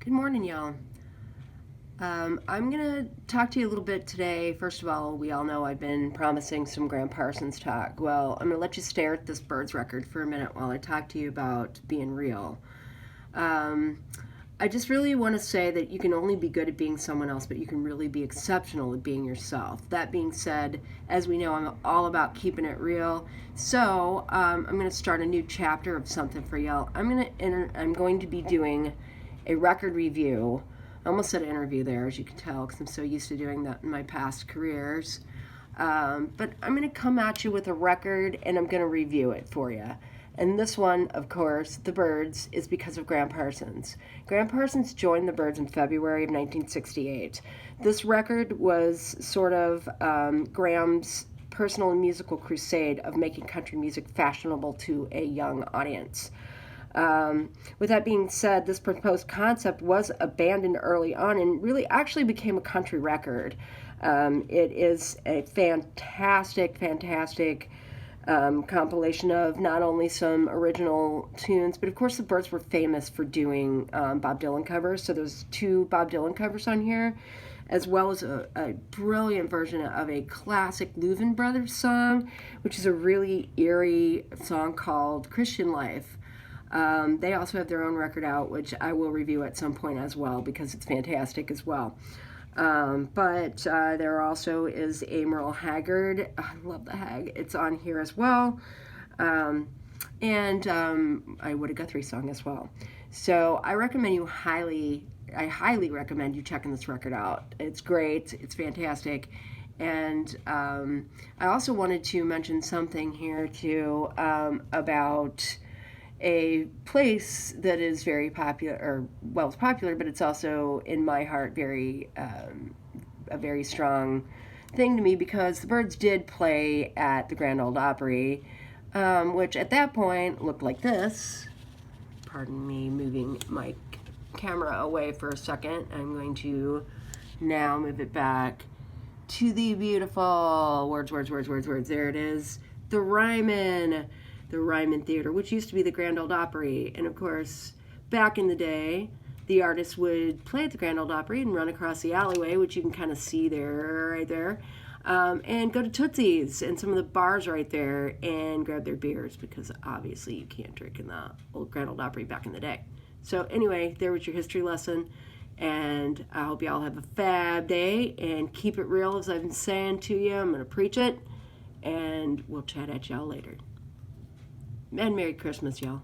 Good morning, y'all. I'm going to talk to you a little bit today. First of all, we all know I've been promising some Graham Parsons talk. Well, I'm going to let you stare at this Byrds record for a minute while I talk to you about being real. I just really want to say that you can only be good at being someone else, but you can really be exceptional at being yourself. That being said, as we know, I'm all about keeping it real. So I'm going to start a new chapter of something for y'all. I'm going to be doing a record review. I almost said interview there, as you can tell, because I'm so used to doing that in my past careers. But I'm going to come at you with a record, and I'm going to review it for you. And this one, of course, the Byrds, is because of Graham Parsons. Graham Parsons joined the Byrds in February of 1968. This record was sort of Graham's personal and musical crusade of making country music fashionable to a young audience. With that being said, this proposed concept was abandoned early on and really actually became a country record. It is a fantastic compilation of not only some original tunes, but of course the Byrds were famous for doing Bob Dylan covers. So there's two Bob Dylan covers on here, as well as a brilliant version of a classic Louvin Brothers song, which is a really eerie song called Christian Life. They also have their own record out, which I will review at some point as well because it's fantastic as well. But there also is a Merle Haggard. I love the Hag. It's on here as well. And a Woody Guthrie song as well. So I highly recommend you checking this record out. It's great. It's fantastic. And I also wanted to mention something here too about a place that is very popular, or well, it's popular, but it's also in my heart a very strong thing to me because the Byrds did play at the Grand Ole Opry, which at that point looked like this. Pardon me moving my camera away for a second. I'm going to now move it back to the beautiful words. There it is. The Ryman Theater, which used to be the Grand Ole Opry. And of course, back in the day, the artists would play at the Grand Ole Opry and run across the alleyway, which you can kind of see there, right there, and go to Tootsie's and some of the bars right there and grab their beers because obviously you can't drink in the old Grand Ole Opry back in the day. So anyway, there was your history lesson. And I hope y'all have a fab day and keep it real, as I've been saying to you. I'm going to preach it, and we'll chat at y'all later. And Merry Christmas, y'all.